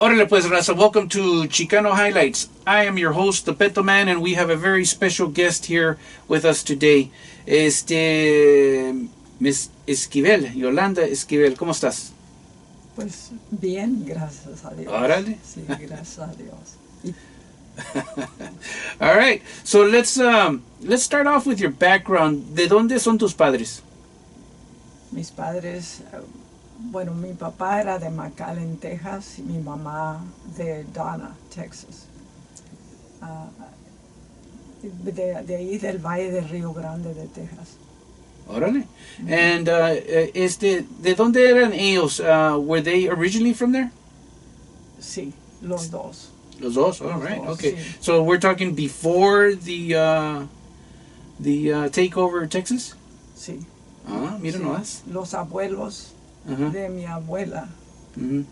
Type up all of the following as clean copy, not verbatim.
Órale pues, Raza. Welcome to Chicano Highlights. I am your host, the Peto Man, and we have a very special guest here with us today. Miss Esquivel, Yolanda Esquivel. ¿Cómo estás? Pues bien, gracias a Dios. Órale. Sí, gracias a Dios. Y All right. So let's start off with your background. ¿De dónde son tus padres? mis padres, bueno, mi papá era de McAllen, Texas, y mi mamá de Donna, Texas. Ah, de ahí del Valle del Río Grande de Texas. Órale. And ¿de dónde eran ellos? Were they originally from there? Sí, los dos. Los dos. All Los right. dos, Okay. sí. So we're talking before the takeover of Texas. Sí. Ah, mira Sí. nomás. Los abuelos Ajá. de mi abuela Mhm.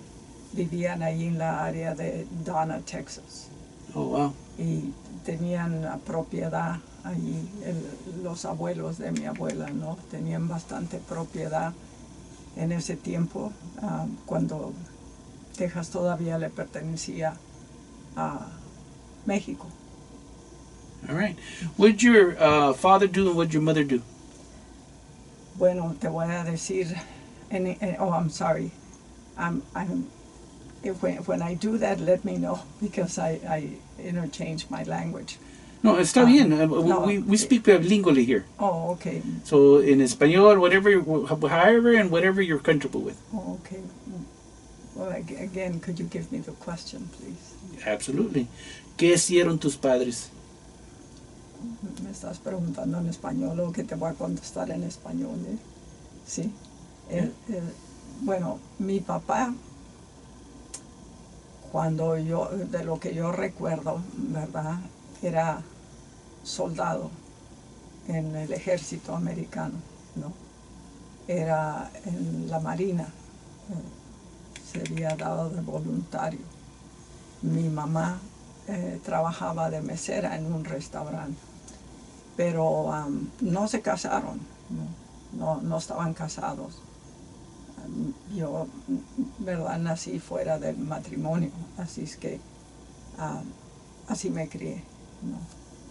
vivían ahí en la área de Donna, Texas. Oh, wow. Y tenían propiedad allí, los abuelos de mi abuela, ¿no? Tenían bastante propiedad en ese tiempo, cuando Texas todavía le pertenecía a México. All right. What did your father do and what did your mother do? Bueno, te voy a decir, I'm sorry, when I do that, let me know, because I interchange my language. No, está bien. No. We speak bilingually here. Oh, okay. So in español, however and whatever you're comfortable with. Oh, okay. Well, again, could you give me the question, please? Absolutely. ¿Qué hicieron tus padres? Me estás preguntando en español o que te voy a contestar en español, ¿eh? Sí. Bueno, mi papá, de lo que yo recuerdo, ¿verdad? Era soldado en el ejército americano, ¿no? Era en la marina, se había dado de voluntario. Mi mamá trabajaba de mesera en un restaurante, pero no se casaron, no estaban casados. Yo, verdad, nací fuera del matrimonio, así es que así me crié,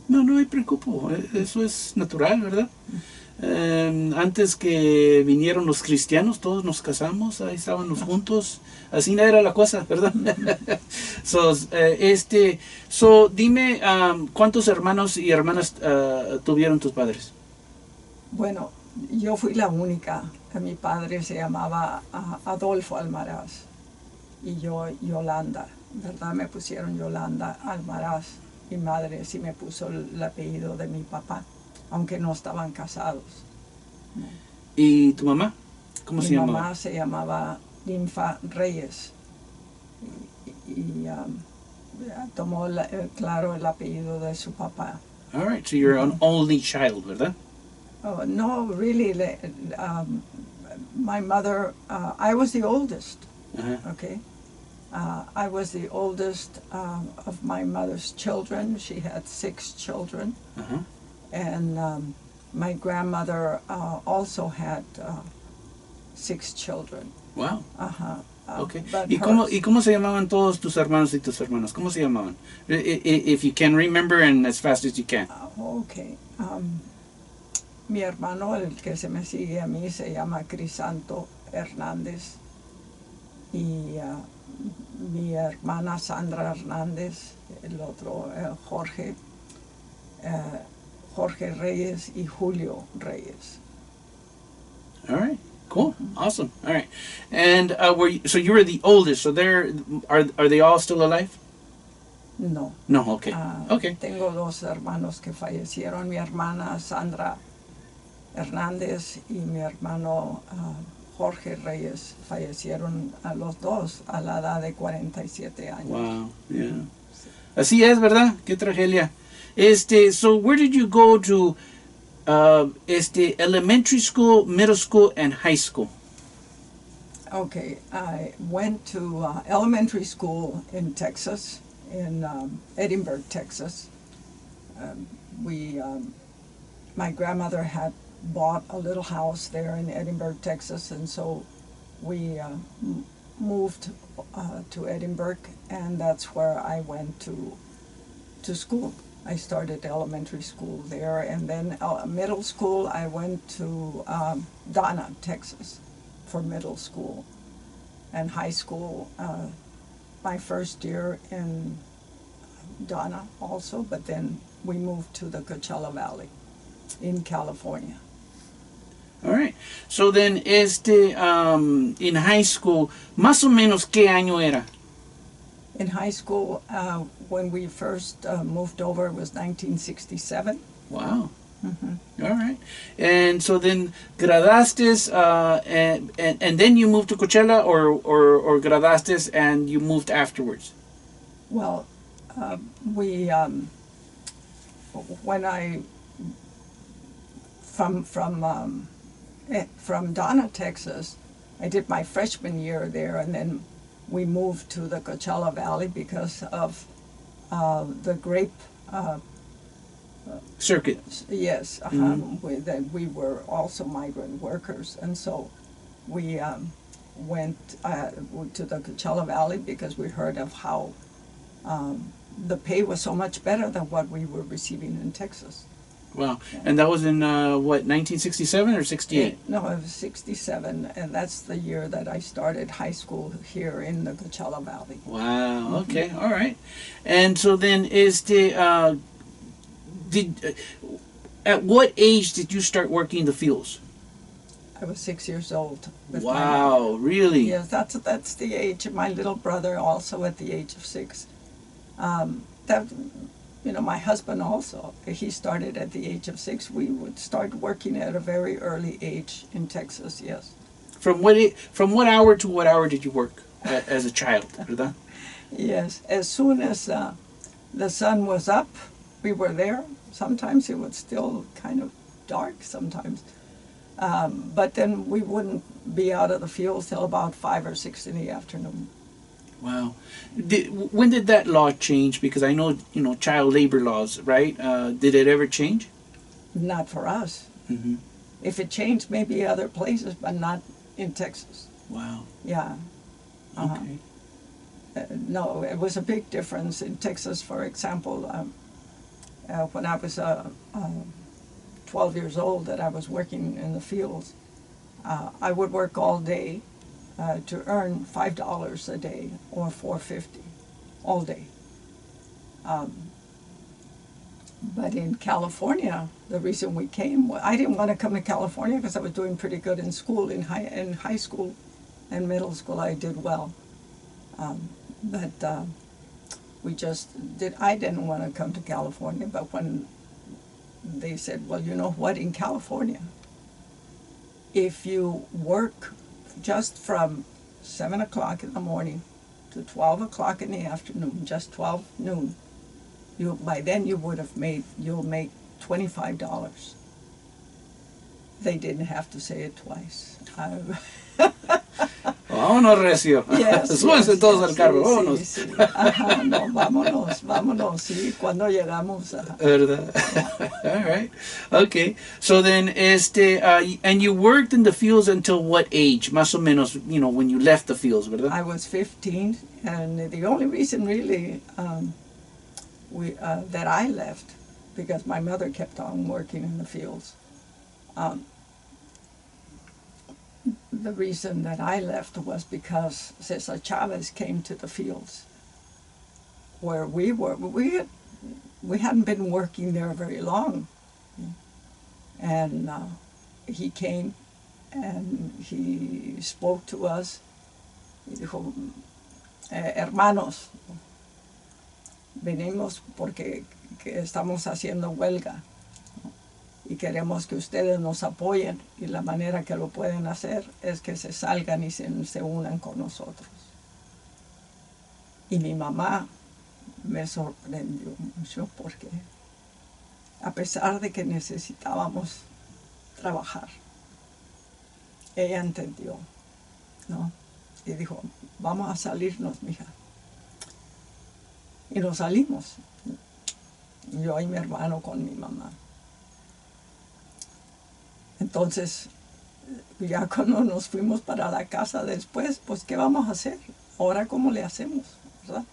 ¿no? No hay preocupo. Eso es natural, ¿verdad? Antes que vinieron los cristianos, todos nos casamos, ahí estábamos juntos. Así no era la cosa, ¿verdad? Dime, ¿cuántos hermanos y hermanas tuvieron tus padres? Bueno, yo fui la única. Mi padre se llamaba Adolfo Almaraz y yo Yolanda, ¿verdad? Me pusieron Yolanda Almaraz. Mi madre sí me puso el apellido de mi papá, aunque no estaban casados. ¿Y tu mamá? ¿Cómo se llamaba? Mi mamá se llamaba Ninfa Reyes y tomó, claro, el apellido de su papá. All right, so you're an only child, ¿verdad? Oh, no, really, my mother, I was the oldest, okay? I was the oldest of my mother's children. She had 6 children. And my grandmother also had 6 children. Wow. Okay. ¿Y cómo se llamaban todos tus hermanos y tus hermanas? ¿Cómo se llamaban? If you can remember and as fast as you can. Okay. Mi hermano, el que se me sigue a mí, se llama Crisanto Hernández. Y mi hermana Sandra Hernández, el otro Jorge Reyes y Julio Reyes. All right, cool, awesome. All right, and so you were the oldest. So are they all still alive? No. No, okay, okay. Tengo 2 hermanos que fallecieron. Mi hermana Sandra Hernández y mi hermano Jorge Reyes fallecieron a los 2 a la edad de 47 años. Wow, yeah. Así es, ¿verdad? Qué tragedia. So where did you go to elementary school, middle school, and high school? Okay, I went to elementary school in Texas, in Edinburgh, Texas. My grandmother had bought a little house there in Edinburgh, Texas, and so we moved to Edinburgh, and that's where I went to school. I started elementary school there, and then middle school I went to Donna, Texas, for middle school, and high school. My first year in Donna also, but then we moved to the Coachella Valley in California. All right. So then, in high school, más o menos qué año era? In high school, when we first moved over, it was 1967. Wow. Mm-hmm. All right. And so then, gradaste, and then you moved to Coachella, or gradaste and you moved afterwards? Well, when I from Donna, Texas, I did my freshman year there, and then we moved to the Coachella Valley because of the grape circuit. Yes, Mm-hmm. we were also migrant workers, and so we went to the Coachella Valley because we heard of how the pay was so much better than what we were receiving in Texas. Wow. And that was in, 1967 or 68? No, it was 67, and that's the year that I started high school here in the Coachella Valley. Wow. Okay. All right. And so then, at what age did you start working the fields? I was 6 years old. Wow. Really? Yes, that's the age of my little brother, also at the age of 6. My husband also, he started at the age of 6. We would start working at a very early age in Texas, yes. From what hour to what hour did you work as a child, verdad? Yes, as soon as the sun was up, we were there. Sometimes it was still kind of dark sometimes. But then we wouldn't be out of the fields till about 5 or 6 in the afternoon. Wow. When did that law change? Because I know, child labor laws, right? Did it ever change? Not for us. Mm-hmm. If it changed, maybe other places, but not in Texas. Wow. Yeah. Okay. No, it was a big difference in Texas. For example, when I was 12 years old, that I was working in the fields, I would work all day to earn $5 a day or $4.50 all day. But in California, the reason we came, I didn't want to come to California because I was doing pretty good in school. In high school and middle school, I did well. But I didn't want to come to California, but when they said, well, you know what, in California, if you work just from 7 o'clock in the morning to 12 o'clock in the afternoon, just 12 noon, by then you'll make $25. They didn't have to say it twice. Vámonos, Recio. Súbanse todos al carro, vámonos. Sí. Ajá, no, vámonos, sí, cuando llegamos. ¿Verdad? All right. Okay. So then, and you worked in the fields until what age? Más o menos, when you left the fields, ¿verdad? I was 15, and the only reason really that I left, because my mother kept on working in the fields. The reason that I left was because Cesar Chavez came to the fields where we were. We hadn't been working there very long, and he came and he spoke to us. He dijo, hermanos, venimos porque estamos haciendo huelga. Y queremos que ustedes nos apoyen, y la manera que lo pueden hacer es que se salgan y se unan con nosotros. Y mi mamá me sorprendió mucho porque a pesar de que necesitábamos trabajar, ella entendió, ¿no? Y dijo, vamos a salirnos, mija. Y nos salimos, yo y mi hermano con mi mamá. Entonces, ya cuando nos fuimos para la casa después, pues, ¿qué vamos a hacer? ahora ¿cómo le hacemos? ¿Verdad?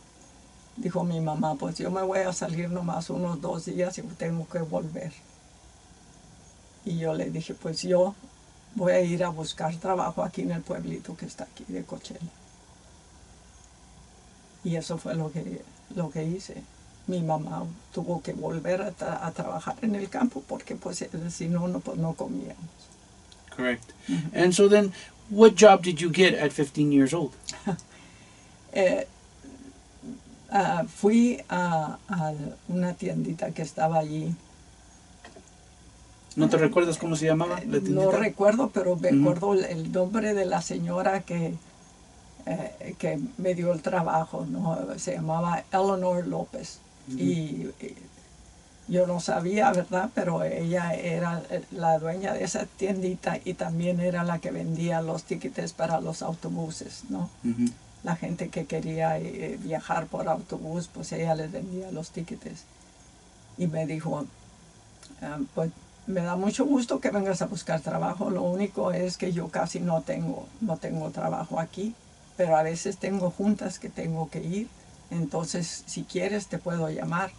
Dijo mi mamá, pues yo me voy a salir nomás unos 2 días y tengo que volver. Y yo le dije, pues yo voy a ir a buscar trabajo aquí en el pueblito que está aquí de Coachella. Y eso fue lo que hice. Mi mamá tuvo que volver a trabajar en el campo porque pues si no, pues no comíamos. Correct. And so then, what job did you get at 15 years old? Fui a una tiendita que estaba allí. ¿No te recuerdas cómo se llamaba la tiendita? No recuerdo, pero me acuerdo el nombre de la señora que me dio el trabajo, ¿no? Se llamaba Eleanor López. Y yo no sabía, ¿verdad? Pero ella era la dueña de esa tiendita y también era la que vendía los tickets para los autobuses, ¿no? La gente que quería viajar por autobús, pues ella les vendía los tickets. Y me dijo, pues me da mucho gusto que vengas a buscar trabajo, lo único es que yo casi no tengo trabajo aquí, pero a veces tengo juntas que tengo que ir, entonces si quieres te puedo llamar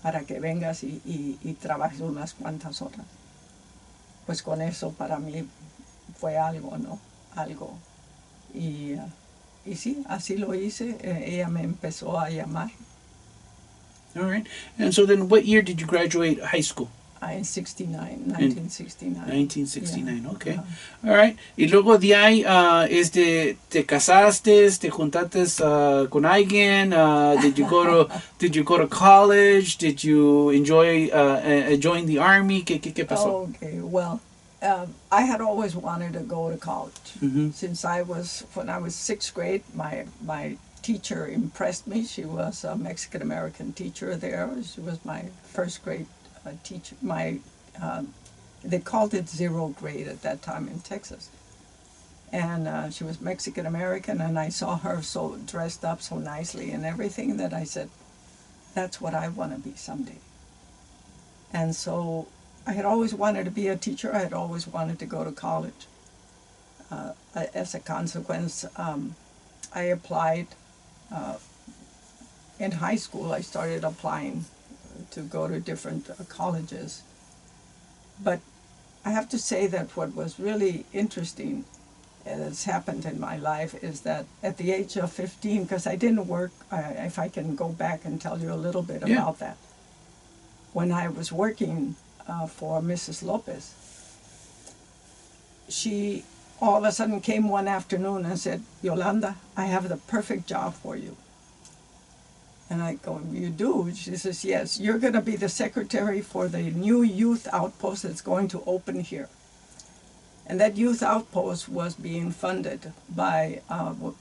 para que vengas y trabajes unas cuantas horas. Pues con eso para mí fue algo, ¿no? Algo. Y sí, así lo hice, ella me empezó a llamar. All right. And so then what year did you graduate high school? In 1969. 1969, yeah. okay. All right. Y luego de ahí, te casaste, te juntaste con alguien. Did you go to college? Did you enjoy join the army? ¿Qué pasó? Okay. Well, I had always wanted to go to college. Since when I was 6th grade, my teacher impressed me. She was a Mexican American teacher there. She was my first grade teacher. They called it 0th grade at that time in Texas. And she was Mexican American, and I saw her so dressed up so nicely and everything that I said, that's what I want to be someday. And so I had always wanted to be a teacher. I had always wanted to go to college. As a consequence, I applied. In high school, I started applying to go to different colleges. But I have to say that what was really interesting that's happened in my life is that at the age of 15, because I didn't work, if I can go back and tell you a little bit about that. When I was working for Mrs. Lopez, she all of a sudden came one afternoon and said, Yolanda, I have the perfect job for you. And I go, you do? She says, yes, you're going to be the secretary for the new youth outpost that's going to open here. And that youth outpost was being funded by LULAC.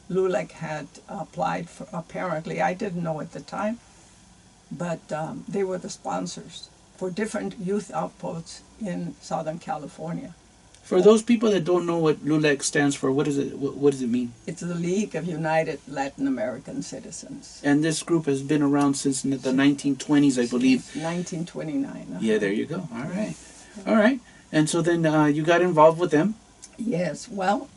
LULAC had applied for, apparently, I didn't know at the time, but they were the sponsors for different youth outposts in Southern California. For those people that don't know what LULAC stands for, what does it mean? It's the League of United Latin American Citizens. And this group has been around since the 1920s, I believe. 1929. Yeah, there you go. All right. All right. And so then you got involved with them? Yes. Well,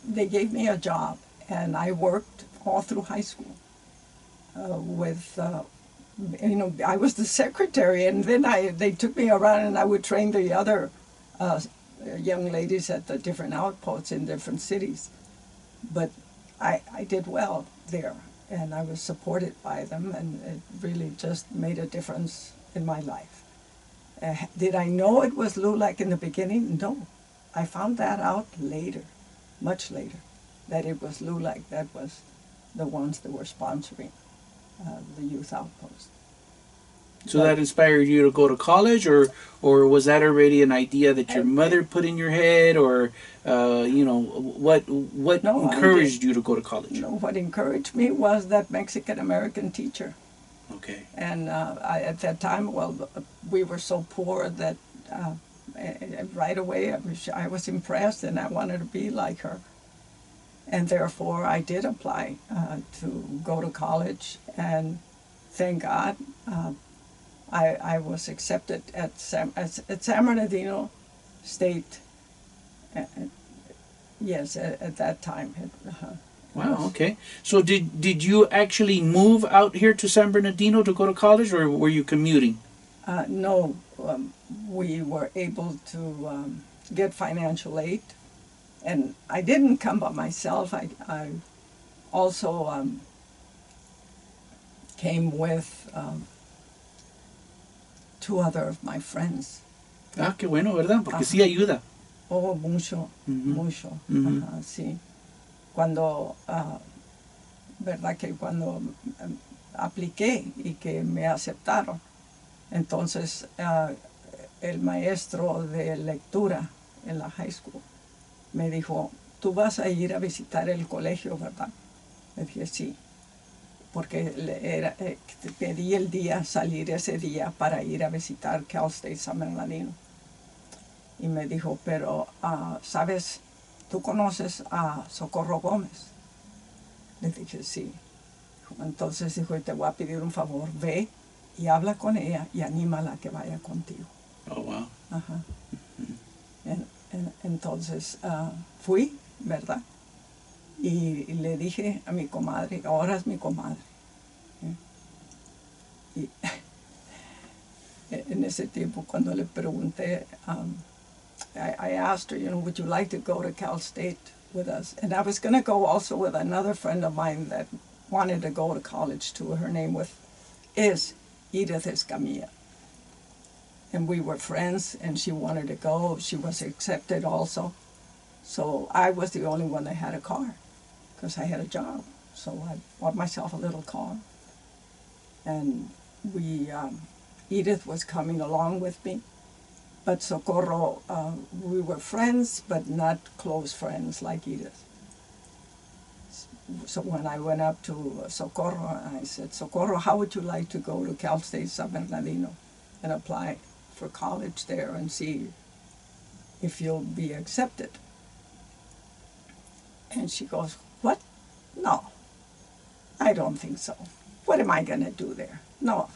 they gave me a job, and I worked all through high school with... I was the secretary, and then they took me around, and I would train the other young ladies at the different outposts in different cities. But I did well there, and I was supported by them, and it really just made a difference in my life. Did I know it was LULAC in the beginning? No. I found that out later, much later, that it was LULAC that was the ones that were sponsoring the youth outpost. So that inspired you to go to college, or was that already an idea that your mother put in your head, or what encouraged you to go to college? No, what encouraged me was that Mexican American teacher. Okay. And at that time, well, we were so poor that right away I was impressed, and I wanted to be like her. And therefore, I did apply to go to college, and thank God, I was accepted at San Bernardino State Yes, at that time. Wow, okay. So did you actually move out here to San Bernardino to go to college, or were you commuting? No, we were able to get financial aid, and I didn't come by myself. I also came with two other of my friends. Ah, qué bueno, ¿verdad? Porque sí ayuda. Oh, mucho, mucho. Ajá, sí. Cuando, verdad que cuando apliqué y que me aceptaron, entonces el maestro de lectura en la high school me dijo, tú vas a ir a visitar el colegio, ¿verdad? Le dije, sí, porque pedí el día, salir ese día para ir a visitar Cal State San Bernardino. Y me dijo, pero, ¿sabes? ¿Tú conoces a Socorro Gómez? Le dije, sí. Entonces dijo, te voy a pedir un favor, ve y habla con ella y anímala a que vaya contigo. Oh, wow. Ajá. Entonces fui, ¿verdad? Y le dije a mi comadre, ahora es mi comadre. Y en ese tiempo cuando le pregunté, I asked her, would you like to go to Cal State with us? And I was going to go also with another friend of mine that wanted to go to college too. Her name is Edith Escamilla. And we were friends, and she wanted to go. She was accepted also. So I was the only one that had a car because I had a job. So I bought myself a little car. And Edith was coming along with me. But Socorro, we were friends, but not close friends like Edith. So when I went up to Socorro, I said, Socorro, how would you like to go to Cal State San Bernardino and apply for college there and see if you'll be accepted? And she goes, what? No, I don't think so. What am I going to do there? No,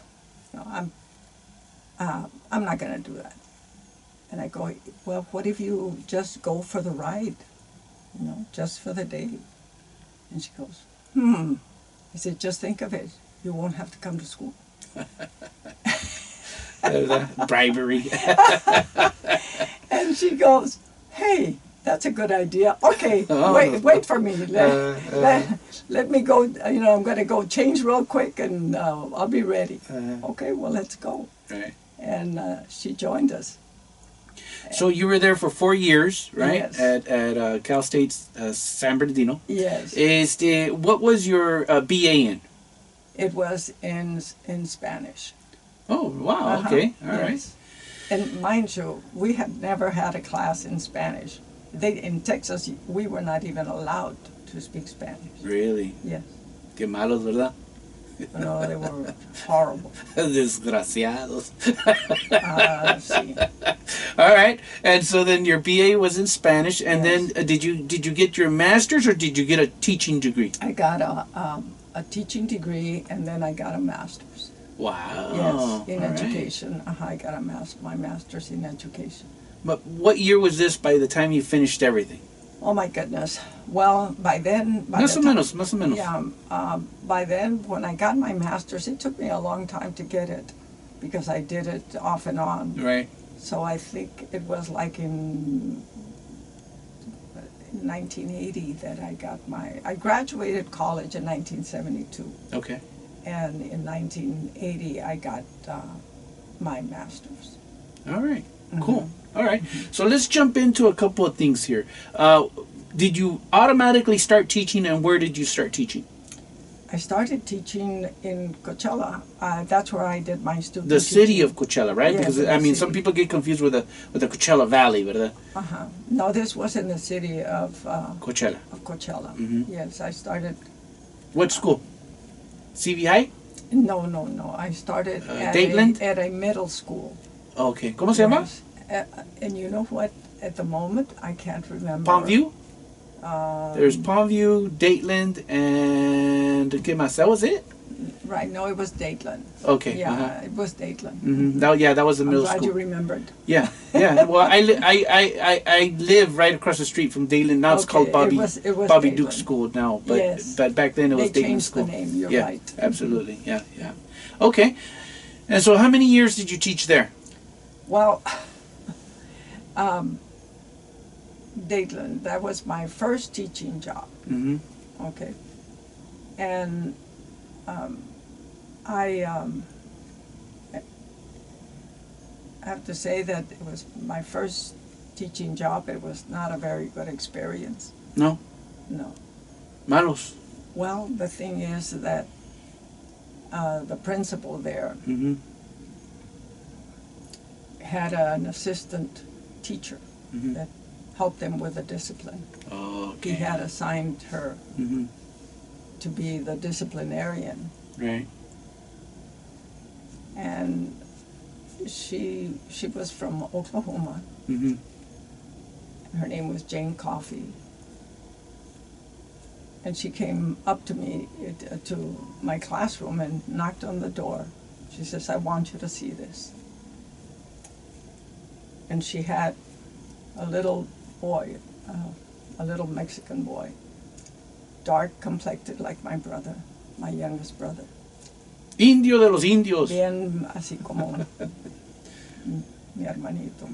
I'm not going to do that. And I go, well, what if you just go for the ride, just for the day? And she goes, I said, just think of it. You won't have to come to school. Bribery. And she goes, hey, that's a good idea. Okay, wait for me. Let me go. I'm going to go change real quick, and I'll be ready. Okay, well, let's go. Right. And she joined us. So you were there for 4 years, right? Yes. At Cal State San Bernardino. Yes. What was your BA in? It was in Spanish. Oh, wow. Okay. All right. And mind you, we had never had a class in Spanish. In Texas, we were not even allowed to speak Spanish. Really? Yes. Qué malos, ¿verdad? No, they were horrible. Desgraciados. Sí. All right. And so then your BA was in Spanish, and then did you get your master's, or did you get a teaching degree? I got a teaching degree, and then I got a master's. Wow. Yes, in education. I got my master's in education. But what year was this by the time you finished everything? Oh my goodness. Well, by then... Más o menos. Yeah. By then, when I got my master's, it took me a long time to get it because I did it off and on. Right. So I think it was like in 1980 that I graduated college in 1972. Okay. And in 1980, I got my master's. All right. Cool. All right. So let's jump into a couple of things here. Did you automatically start teaching, and where did you start teaching? I started teaching in Coachella. That's where I did my student The teaching. city of Coachella, right? Yes, Because some people get confused with the Coachella Valley, ¿verdad? No, this was in the city of Coachella. Yes, I started. What school? CV High? No. I started at a middle school. Okay. ¿Cómo se llama? And you know what? At the moment, I can't remember. Palmview? There's Palmview, Dateland, and ¿qué más? That was it? Right, no, it was Dateland. Okay. Yeah, it was Dateland. That was the middle I'm glad school. you remembered. Yeah. Well, I live right across the street from Dayland. Now it's called Bobby it was Bobby Dateland. Duke School now, but Yes. but back then it was They Dayland changed School. the name. You're Yeah, right. absolutely. Yeah. Okay. And so, how many years did you teach there? Well, Dateland, that was my first teaching job. Okay. And I have to say that it was my first teaching job. It was not a very good experience. No? No. Malos? Well, the thing is that the principal there had an assistant teacher that helped them with the discipline. Oh, okay. He had assigned her to be the disciplinarian. Right. And she was from Oklahoma. Her name was Jane Coffey. And she came up to me, to my classroom, and knocked on the door. She says, "I want you to see this." And she had a little boy, a little Mexican boy, dark complected like my brother, my youngest brother. Indio de los indios. Bien así como mi hermanito.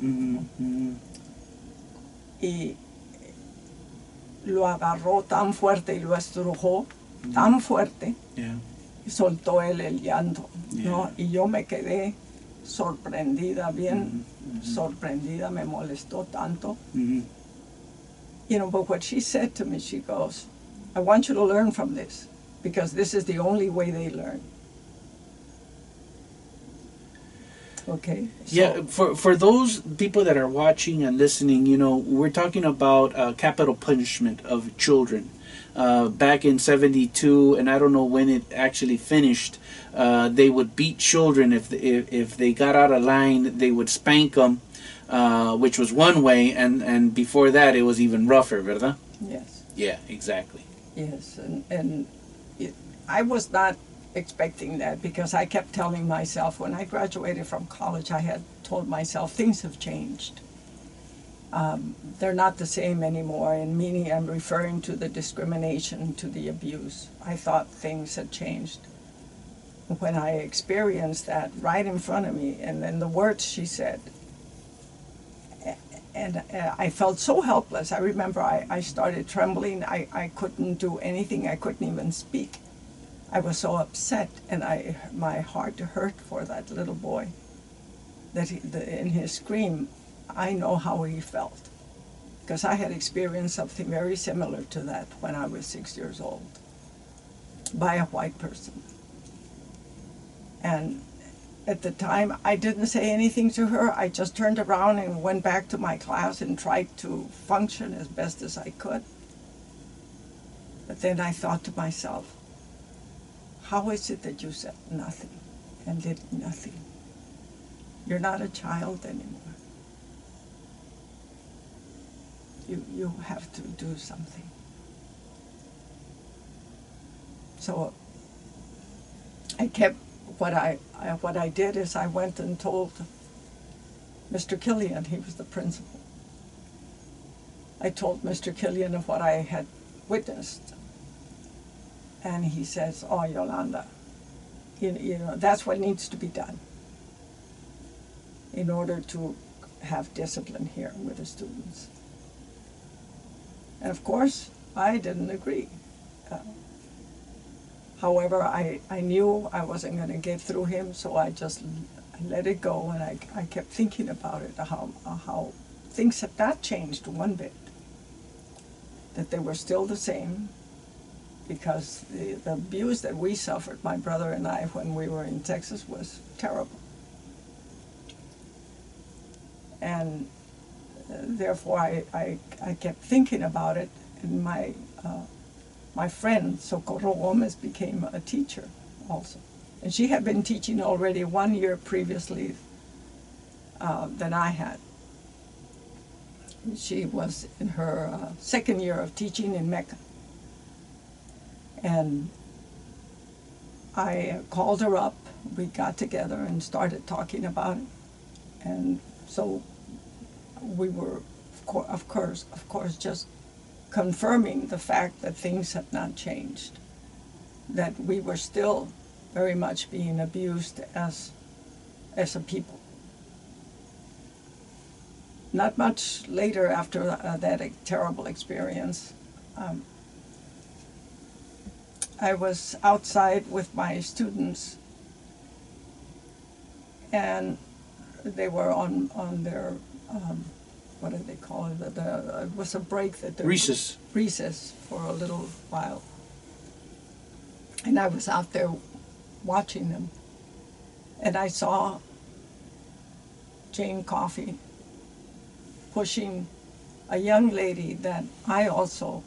Y lo agarró tan fuerte y lo estrujó tan fuerte y soltó él el llanto, ¿no? Y yo me quedé sorprendida, bien sorprendida, me molestó tanto. You know, but what she said to me, she goes, "I want you to learn from this, because this is the only way they learn." Okay. So, Yeah, for those people that are watching and listening, you know, we're talking about capital punishment of children. Back in '72, and I don't know when it actually finished, they would beat children if they got out of line. They would spank them, which was one way, and before that it was even rougher, ¿verdad? yes. Yeah, exactly. Yes, and I was not expecting that, because I kept telling myself, when I graduated from college, I had told myself things have changed. They're not the same anymore, and meaning I'm referring to the discrimination, to the abuse. I thought things had changed. When I experienced that right in front of me, and then the words she said, and I felt so helpless. I remember I started trembling. I couldn't do anything. I couldn't even speak. I was so upset, and my heart hurt for that little boy. That in his scream, I know how he felt, because I had experienced something very similar to that when I was 6 years old, by a white person. And at the time, I didn't say anything to her. I just turned around and went back to my class and tried to function as best as I could. But then I thought to myself, how is it that you said nothing and did nothing? You're not a child anymore. You have to do something. So I kept, what I did is I went and told Mr. Killian, he was the principal. I told Mr. Killian of what I had witnessed. And he says, "Oh, Yolanda, you know, that's what needs to be done in order to have discipline here with the students." And of course, I didn't agree. However, I knew I wasn't going to get through him, so I just let it go, and I kept thinking about it, how things had not changed one bit, that they were still the same, because the abuse that we suffered, my brother and I, when we were in Texas, was terrible. And therefore, I kept thinking about it, and my friend, Socorro Gomez, became a teacher also. And she had been teaching already 1 year previously than I had. She was in her second year of teaching in Mecca. And I called her up. We got together and started talking about it. And so we were, of course, just confirming the fact that things had not changed, that we were still very much being abused as a people. Not much later after that terrible experience, I was outside with my students, and they were on their, what do they call it? It was a break that they recess for a little while. And I was out there watching them, and I saw Jane Coffey pushing a young lady that I also,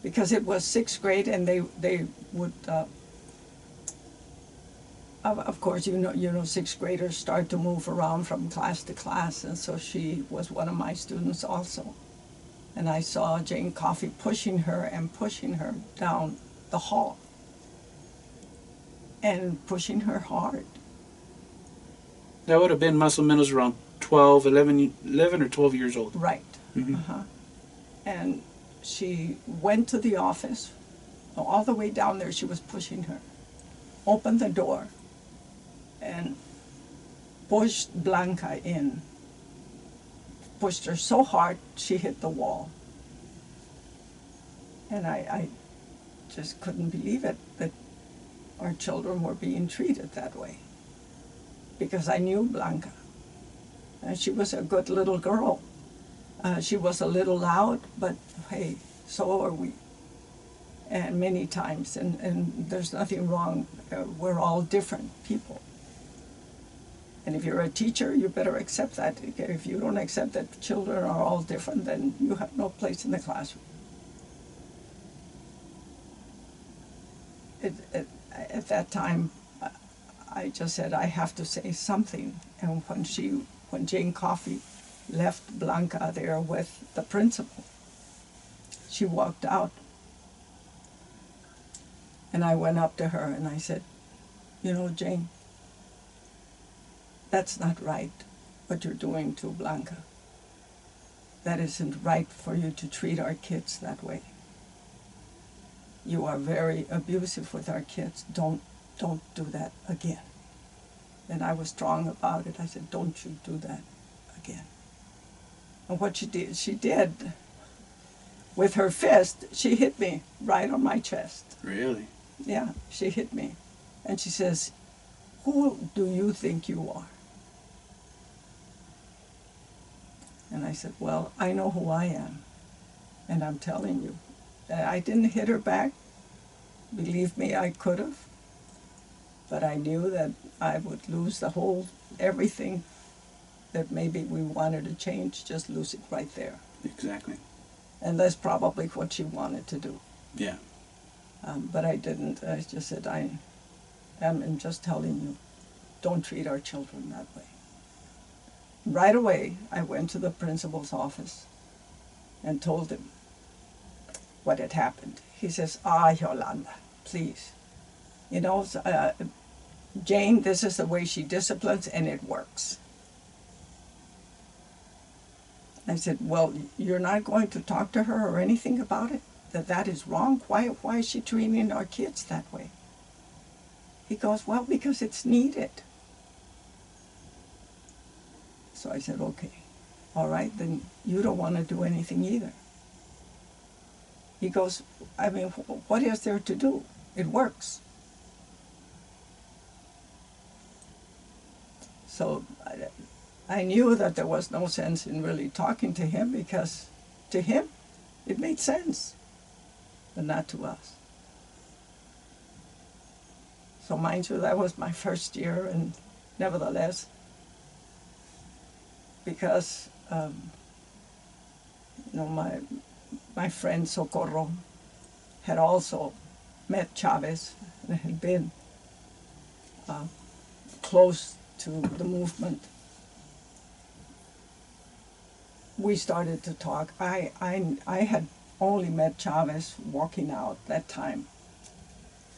because it was sixth grade, and they would, of course, you know, sixth graders start to move around from class to class, and so she was one of my students also. And I saw Jane Coffey pushing her down the hall, and pushing her hard. That would have been más o menos around 11 or 12 years old. Right. Mm-hmm. And she went to the office, all the way down there. She was pushing her, opened the door, and pushed Blanca in. Pushed her so hard she hit the wall. And I just couldn't believe it, that our children were being treated that way. Because I knew Blanca. And she was a good little girl. She was a little loud, but hey, so are we. And many times, and there's nothing wrong. We're all different people. And if you're a teacher, you better accept that. If you don't accept that children are all different, then you have no place in the classroom. At that time, I just said, I have to say something. And when Jane Coffey left Blanca there with the principal, she walked out. And I went up to her and I said, you know, Jane, that's not right, what you're doing to Blanca. That isn't right for you to treat our kids that way. You are very abusive with our kids. Don't do that again. And I was strong about it. I said, don't you do that again. And what she did with her fist, she hit me right on my chest. Really? Yeah, she hit me. And she says, who do you think you are? And I said, well, I know who I am. And I'm telling you, I didn't hit her back. Believe me, I could have. But I knew that I would lose everything that maybe we wanted to change, just lose it right there. Exactly. And that's probably what she wanted to do. Yeah. But I didn't. I just said, I am just telling you, don't treat our children that way. Right away, I went to the principal's office and told him what had happened. He says, Yolanda, please. You know, Jane, this is the way she disciplines, and it works. I said, well, you're not going to talk to her or anything about it? That is wrong? Why is she treating our kids that way? He goes, well, because it's needed. So I said, okay, all right, then you don't want to do anything either. He goes, I mean, what is there to do? It works. So I knew that there was no sense in really talking to him, because to him it made sense, but not to us. So mind you, that was my first year, and nevertheless, because you know, my friend Socorro had also met Chavez and had been close to the movement. We started to talk. I had only met Chavez walking out that time.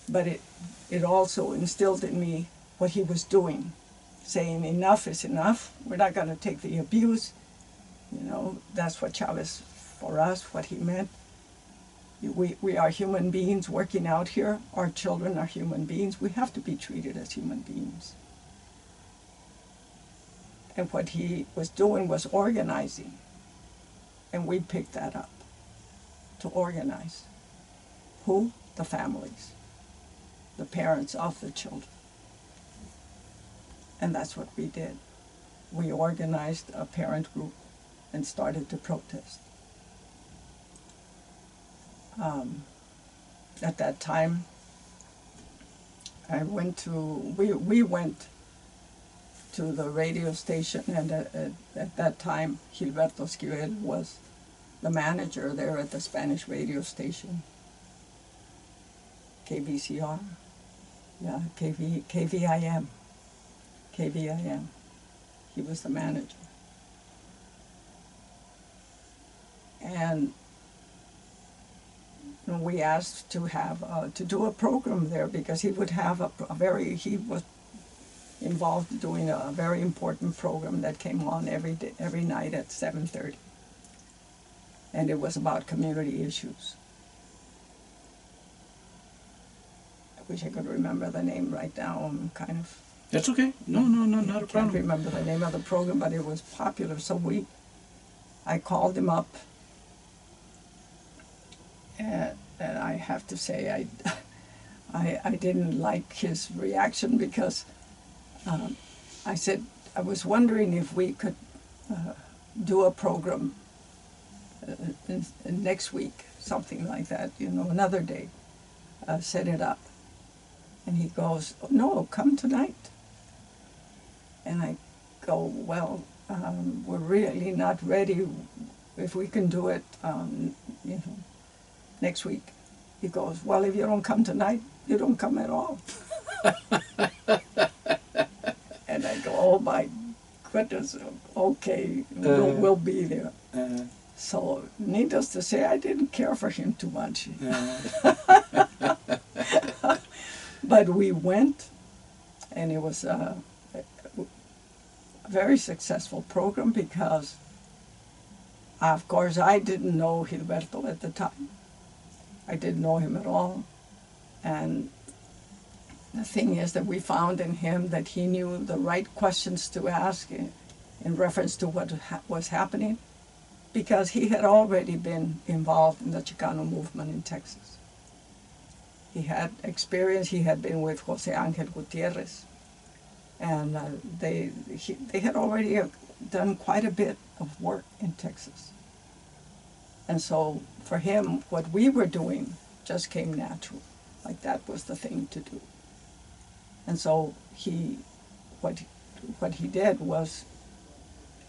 but it also instilled in me what he was doing, saying enough is enough. We're not going to take the abuse. You know, that's what Chavez, for us, what he meant. We are human beings working out here. Our children are human beings. We have to be treated as human beings. And what he was doing was organizing. And we picked that up, to organize. Who? The families, the parents of the children. And that's what we did. We organized a parent group and started to protest. At that time, we went to the radio station, and at that time, Yolanda Esquivel was the manager there at the Spanish radio station. KBCR, yeah, KVIM. He was the manager. And we asked to have to do a program there, because he would have he was involved in doing a very important program that came on every night at 7:30, and it was about community issues. I wish I could remember the name right now. I'm kind of... That's okay. No, not a problem. I can't remember the name of the program, but it was popular. So I called him up, and I have to say I didn't like his reaction, because I said I was wondering if we could do a program next week, something like that, you know, another day, set it up. And he goes, "No, come tonight." And I go, "Well, we're really not ready. If we can do it, you know, next week." He goes, "Well, if you don't come tonight, you don't come at all." And I go, "Oh my goodness, okay, we'll be there." So needless to say, I didn't care for him too much. But we went, and it was a very successful program, because, of course, I didn't know Gilberto at the time. I didn't know him at all. And the thing is that we found in him that he knew the right questions to ask in reference to what was happening, because he had already been involved in the Chicano movement in Texas. He had experience. He had been with Jose Angel Gutierrez, and they had already done quite a bit of work in Texas. And so for him, what we were doing just came natural, like that was the thing to do. And so what he did was,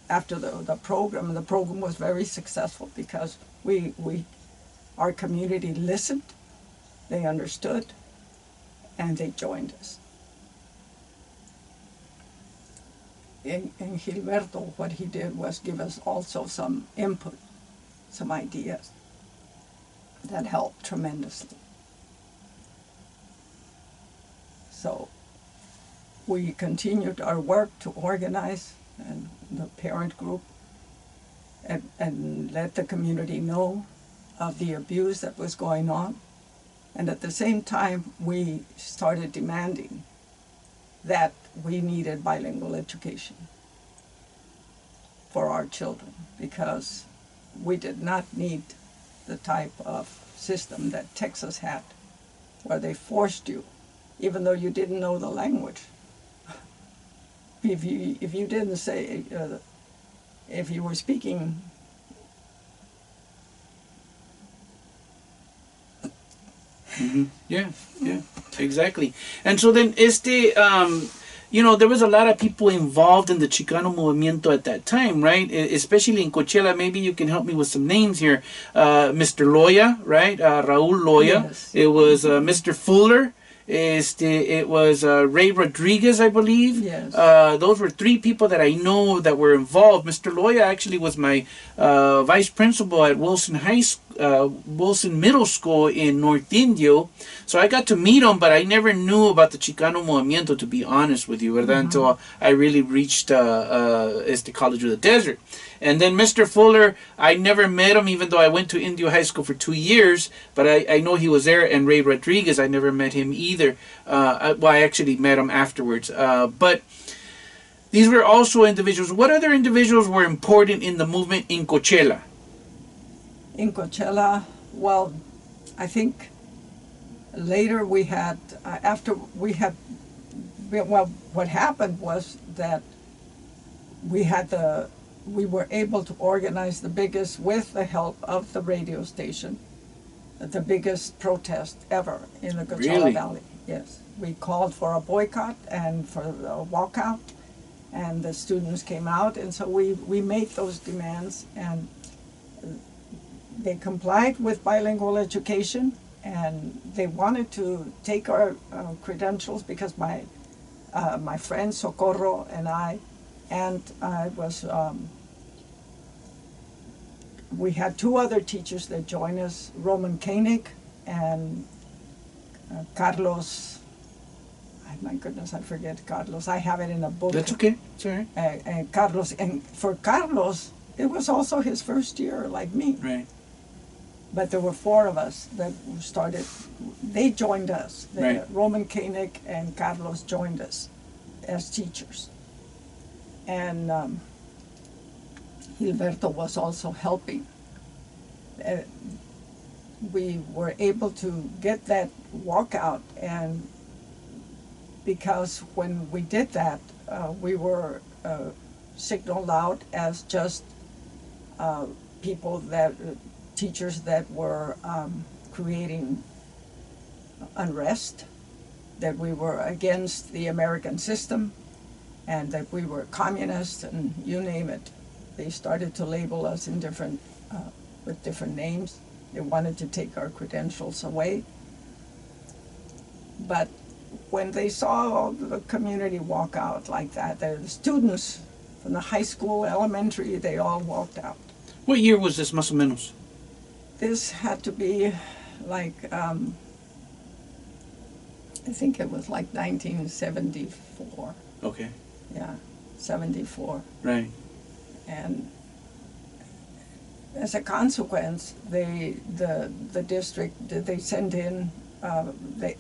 after the program was very successful, because our community listened, they understood, and they joined us. And Gilberto, what he did was give us also some input, some ideas that helped tremendously. So we continued our work to organize and the parent group, and let the community know of the abuse that was going on. And at the same time, we started demanding that we needed bilingual education for our children, because we did not need the type of system that Texas had, where they forced you, even though you didn't know the language. If you didn't say, if you were speaking Yeah, exactly. And so then, you know, there was a lot of people involved in the Chicano movimiento at that time, right? Especially in Coachella. Maybe you can help me with some names here. Mr. Loya, right? Raul Loya. Yes. It was Mr. Fuller. It was Ray Rodriguez, I believe. Yes. Those were three people that I know that were involved. Mr. Loya actually was my vice principal at Wilson High School. Wilson Middle School in North Indio. So I got to meet him, but I never knew about the Chicano Movimiento, to be honest with you, ¿verdad? Until I really reached este College of the Desert. And then Mr. Fuller, I never met him, even though I went to Indio High School for 2 years, but I know he was there. And Ray Rodriguez, I never met him either. I actually met him afterwards. But these were also individuals. What other individuals were important in the movement in Coachella? In Coachella, well, I think later we had, what happened was that we were able to organize the biggest, with the help of the radio station, the biggest protest ever in the Coachella Valley. Yes. We called for a boycott and for a walkout, and the students came out, and so we made those demands, and they complied with bilingual education, and they wanted to take our credentials because my friend Socorro and I we had 2 other teachers that joined us, Roman Koenig and Carlos. My goodness, I forget Carlos. I have it in a book. That's okay. It's all right. And Carlos, and for Carlos, it was also his first year, like me. Right. But there were 4 of us that started. They joined us. Right. Roman Koenig and Carlos joined us as teachers, and Gilberto was also helping. We were able to get that walkout, and because when we did that, we were signaled out as just teachers that were creating unrest, that we were against the American system, and that we were communists, and you name it. They started to label us in with different names. They wanted to take our credentials away. But when they saw the community walk out like that, the students from the high school, elementary, they all walked out. What year was this, más o menos? This had to be like, I think it was like 1974. Okay. Yeah, 74. Right. And as a consequence, the district, they sent in,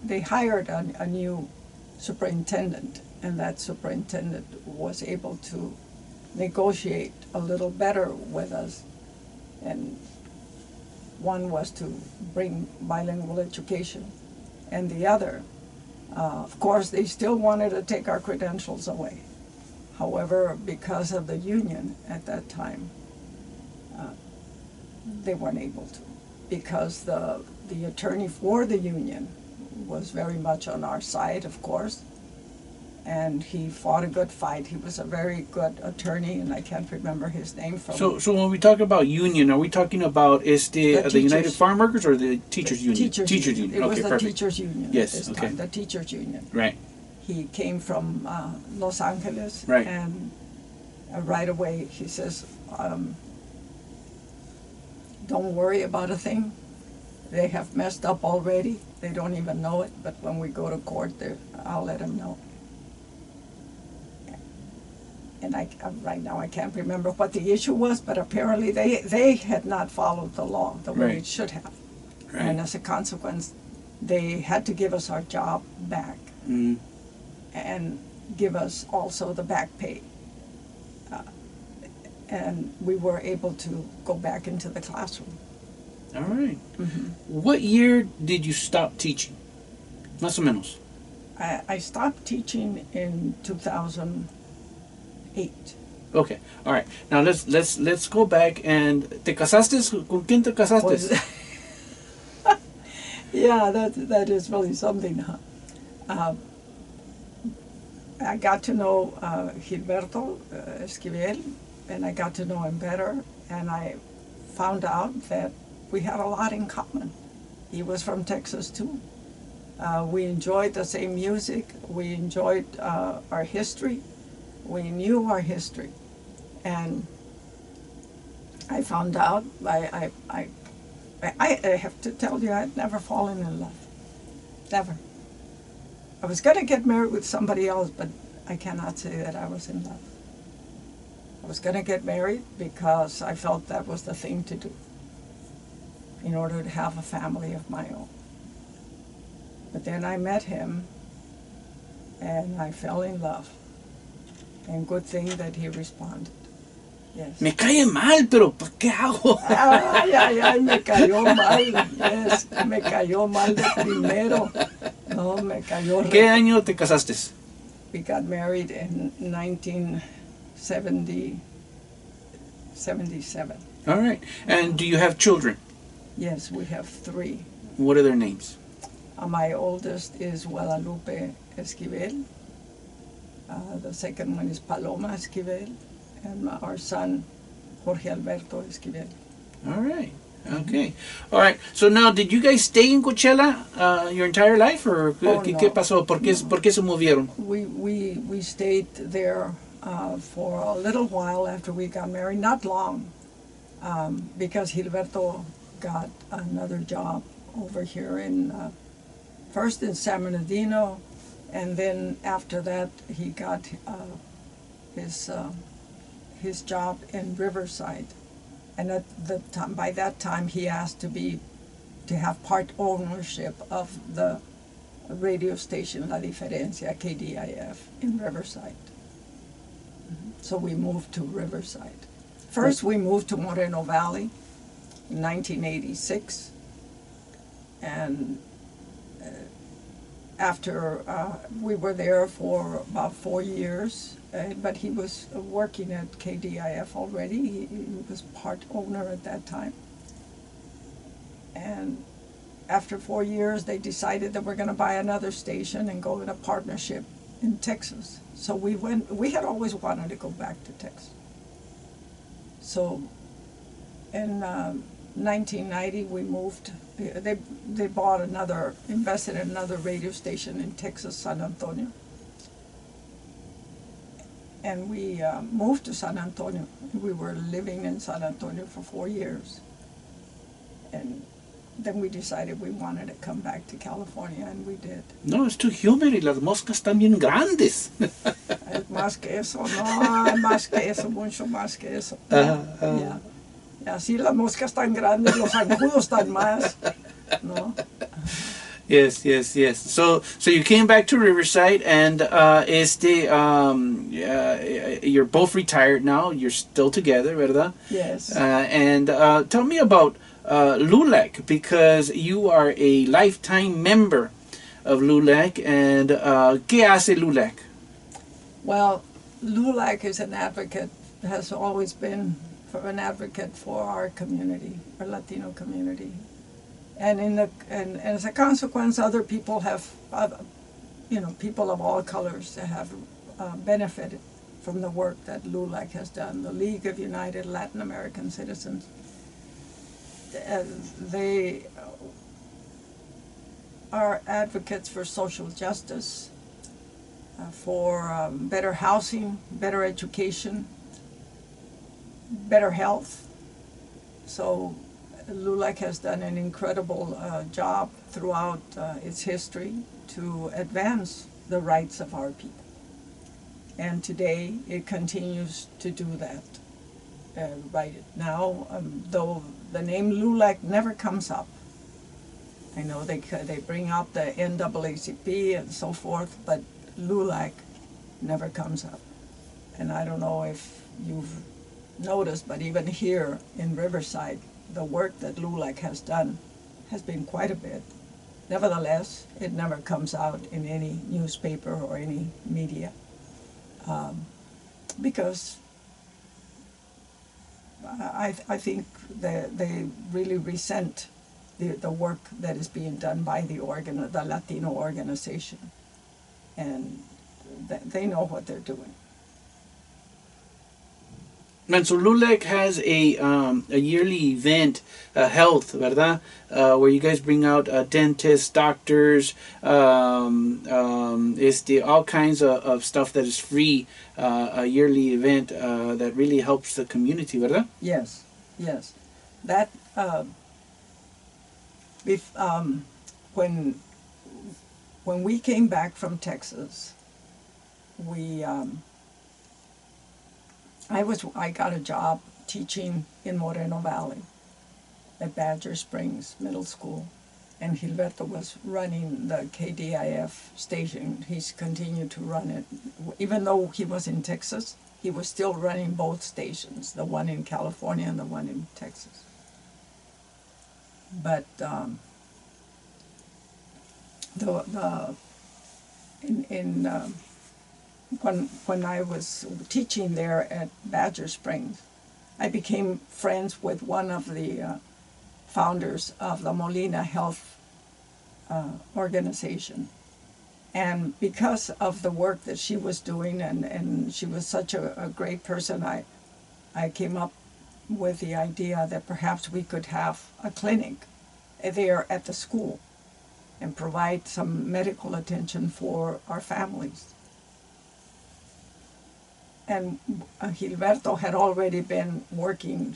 they hired a new superintendent, and that superintendent was able to negotiate a little better with us. And one was to bring bilingual education, and the other, of course, they still wanted to take our credentials away. However, because of the union at that time, they weren't able to, because the attorney for the union was very much on our side, of course, and he fought a good fight. He was a very good attorney, and I can't remember his name. So when we talk about union, are we talking about the United Farm Workers or the Teachers Union? Teachers Union. It was the Teachers Union at this time, the Teachers Union. Right. He came from Los Angeles, right. And right away he says, don't worry about a thing. They have messed up already. They don't even know it, but when we go to court, I'll let them know. And right now I can't remember what the issue was, but apparently they had not followed the law the way it should have. Right. And as a consequence, they had to give us our job back, and give us also the back pay. And we were able to go back into the classroom. All right. Mm-hmm. What year did you stop teaching? Más o menos. I stopped teaching in 2008. Okay. All right. Now let's go back and ¿te casaste? ¿Con quién te casaste? Yeah, that is really something, huh? I got to know Gilberto Esquivel, and I got to know him better, and I found out that we had a lot in common. He was from Texas too. We enjoyed the same music. We enjoyed our history. We knew our history, and I found out, I I have to tell you, I'd never fallen in love. Never. I was going to get married with somebody else, but I cannot say that I was in love. I was going to get married because I felt that was the thing to do in order to have a family of my own. But then I met him, and I fell in love. And good thing that he responded. Yes. Me cae mal, pero ¿qué hago? Ay, me cayó mal. Yes, me cayó mal de primero. No, me cayó. ¿Qué año te casaste? We got married in 1977. All right. And do you have children? Yes, we have 3. What are their names? My oldest is Yolanda Esquivel. The second one is Paloma Esquivel. And our son, Jorge Alberto Esquivel. All right. Okay. All right. So now, did you guys stay in Coachella your entire life, or ¿qué pasó? ¿Por qué se movieron? We stayed there for a little while after we got married, not long, because Gilberto got another job over here in, first in San Bernardino, and then after that he got his job in Riverside. And at the time, by that time, he asked to have part ownership of the radio station La Diferencia, KDIF, in Riverside. So we moved to Riverside. First, we moved to Moreno Valley in 1986, and after we were there for about 4 years. But he was working at KDIF already. He was part owner at that time. And after 4 years, they decided that we're going to buy another station and go in a partnership in Texas. So we went. We had always wanted to go back to Texas. So in 1990, we moved. They invested in another radio station in Texas, San Antonio. And we moved to San Antonio. We were living in San Antonio for 4 years. And then we decided we wanted to come back to California, and we did. No, it's too humid y las moscas están bien grandes. Más que eso, no, más que eso, mucho más que eso. Yeah. Y así las moscas tan grandes, los zancudos tan más, ¿no? Yes. So you came back to Riverside, and you're both retired now. You're still together, ¿verdad? Yes. And tell me about LULAC, because you are a lifetime member of LULAC. And ¿qué hace LULAC? Well, LULAC is an advocate, has always been an advocate for our community, our Latino community. And as a consequence, other people have, people of all colors have benefited from the work that LULAC has done. The League of United Latin American Citizens, they are advocates for social justice, for better housing, better education, better health. So LULAC has done an incredible job throughout its history to advance the rights of our people. And today it continues to do that. Right now, though the name LULAC never comes up. I know they bring up the NAACP and so forth, but LULAC never comes up. And I don't know if you've noticed, but even here in Riverside, the work that LULAC has done has been quite a bit. Nevertheless, it never comes out in any newspaper or any media because I think they really resent the work that is being done by the Latino organization, and they know what they're doing. And so LULAC has a yearly event, health, ¿verdad? Where you guys bring out dentists, doctors, all kinds of stuff that is free, a yearly event that really helps the community, ¿verdad? Yes. That when we came back from Texas, I got a job teaching in Moreno Valley at Badger Springs Middle School, and Gilberto was running the KDIF station. He's continued to run it. Even though he was in Texas, he was still running both stations, the one in California and the one in Texas. But when I was teaching there at Badger Springs, I became friends with one of the founders of the Molina Health organization. And because of the work that she was doing, and she was such a great person, I came up with the idea that perhaps we could have a clinic there at the school and provide some medical attention for our families. And Gilberto had already been working,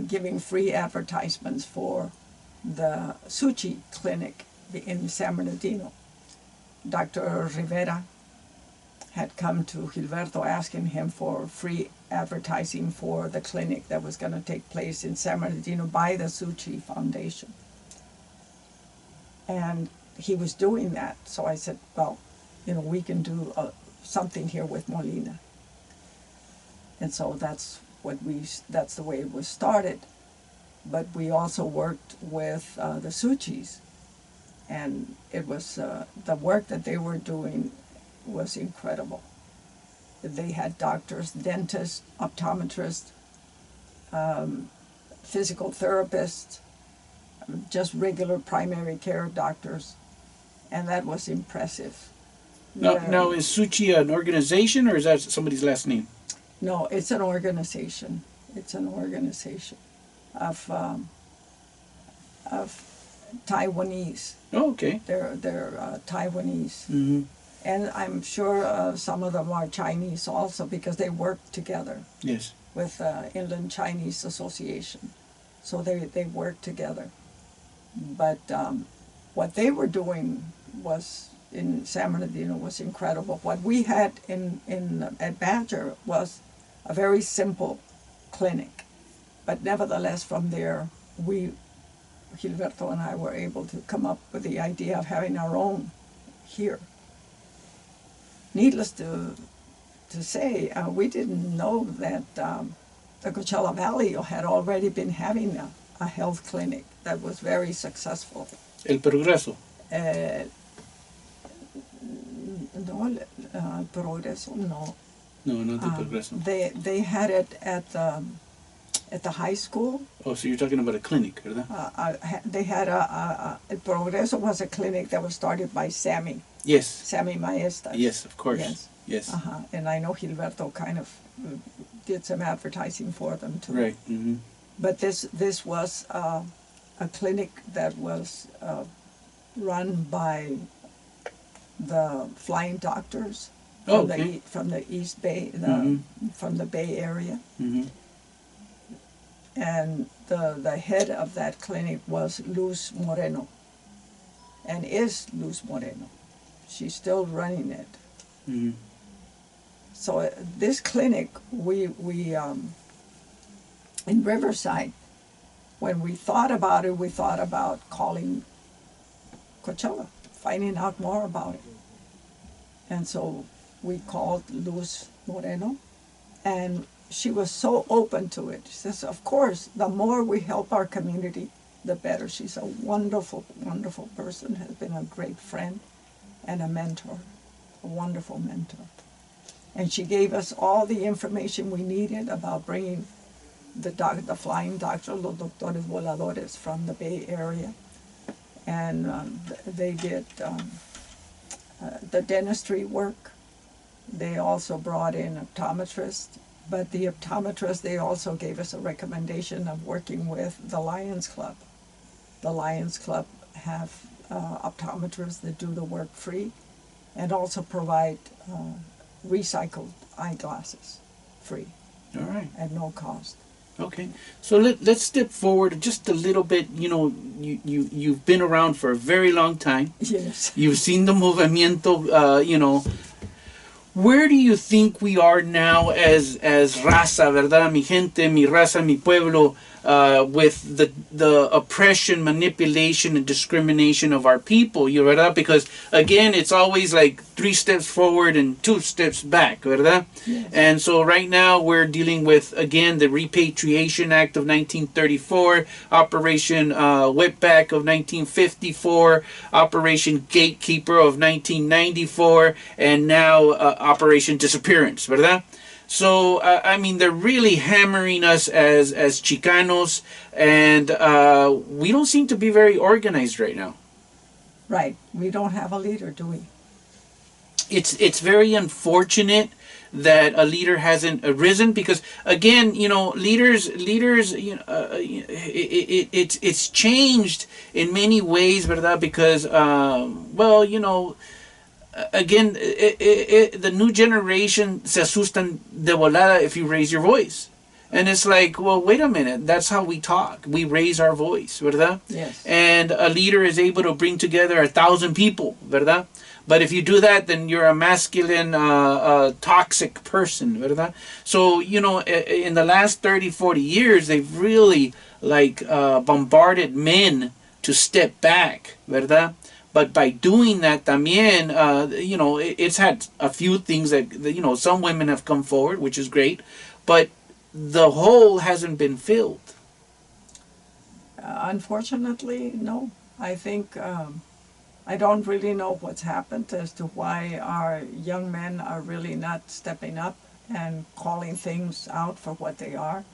giving free advertisements for the Suchi clinic in San Bernardino. Dr. Rivera had come to Gilberto asking him for free advertising for the clinic that was going to take place in San Bernardino by the Suchi Foundation. And he was doing that, so I said, well, we can do something here with Molina. And so that's the way it was started. But we also worked with the Suchis, and it was the work that they were doing was incredible. They had doctors, dentists, optometrists, physical therapists, just regular primary care doctors, and that was impressive. Now, is Suchi an organization, or is that somebody's last name? No, it's an organization. It's an organization of Taiwanese. Oh, okay. They're Taiwanese. Mm-hmm. And I'm sure some of them are Chinese also, because they work together. Yes. With Inland Chinese Association. So they work together. But what they were doing was in San Bernardino was incredible. What we had at Badger was a very simple clinic. But nevertheless, from there, Gilberto and I were able to come up with the idea of having our own here. Needless to say, we didn't know that the Coachella Valley had already been having a health clinic that was very successful. El Progreso. No, El Progreso, no. No, not the Progreso. They had it at the high school. Oh, so you're talking about a clinic, ¿verdad? They had El Progreso was a clinic that was started by Sammy. Yes. Sammy Maestas. Yes, of course. Yes. And I know Gilberto kind of did some advertising for them too. Right. Mm-hmm. But this was a clinic that was run by the Flying Doctors from the East Bay, from the Bay Area. Mm-hmm. And the head of that clinic was Luz Moreno, and is Luz Moreno. She's still running it. Mm-hmm. So this clinic, we in Riverside, when we thought about it, we thought about calling Coachella, finding out more about it. And so we called Luz Moreno, and she was so open to it. She says, of course, the more we help our community, the better. She's a wonderful, wonderful person, has been a great friend and a mentor, a wonderful mentor. And she gave us all the information we needed about bringing the flying doctor, los doctores voladores from the Bay Area. And they did the dentistry work. They also brought in optometrists. But the optometrists, they also gave us a recommendation of working with the Lions Club. The Lions Club have optometrists that do the work free and also provide recycled eyeglasses free. All right. At no cost. Okay, so let's step forward just a little bit. You know, you've been around for a very long time. Yes. You've seen the movimiento. You know, where do you think we are now as raza, verdad, mi gente, mi raza, mi pueblo, with the oppression, manipulation, and discrimination of our people, you verdad? Because again, it's always like 3 steps forward and 2 steps back, verdad? Yes. And so right now we're dealing with again the Repatriation Act of 1934, Operation Whipback of 1954, Operation Gatekeeper of 1994, and now Operation Disappearance, verdad? So I mean, they're really hammering us as Chicanos, and we don't seem to be very organized right now. Right. We don't have a leader, do we? It's very unfortunate that a leader hasn't arisen, because again, you know, leaders, you know, it's changed in many ways, verdad? Because well, you know, again, the new generation se asustan de volada if you raise your voice. And it's like, well, wait a minute. That's how we talk. We raise our voice, verdad? Yes. And a leader is able to bring together 1,000 people, verdad? But if you do that, then you're a masculine, toxic person, verdad? So, you know, in the last 30, 40 years, they've really, like, bombarded men to step back, verdad? But by doing that, también, you know, it's had a few things that, you know, some women have come forward, which is great, but the hole hasn't been filled. Unfortunately, no. I think I don't really know what's happened as to why our young men are really not stepping up and calling things out for what they are.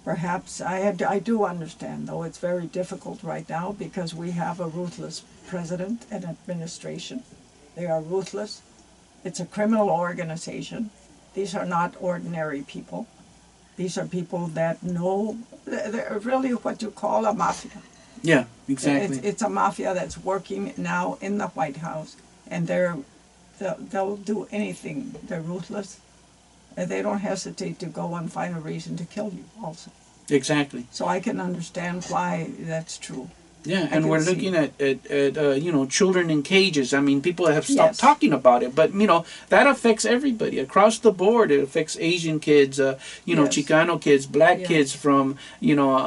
Perhaps I do understand, though it's very difficult right now because we have a ruthless president and administration. They are ruthless. It's a criminal organization. These are not ordinary people. These are people that know, they're really what you call a mafia. Yeah, exactly. It's a mafia that's working now in the White House, and they'll do anything. They're ruthless. And they don't hesitate to go and find a reason to kill you also. Exactly. So I can understand why that's true. Yeah, and we're looking at you know, children in cages. I mean, people have stopped talking about it, but, you know, that affects everybody across the board. It affects Asian kids, you know, Chicano kids, black kids from, you know,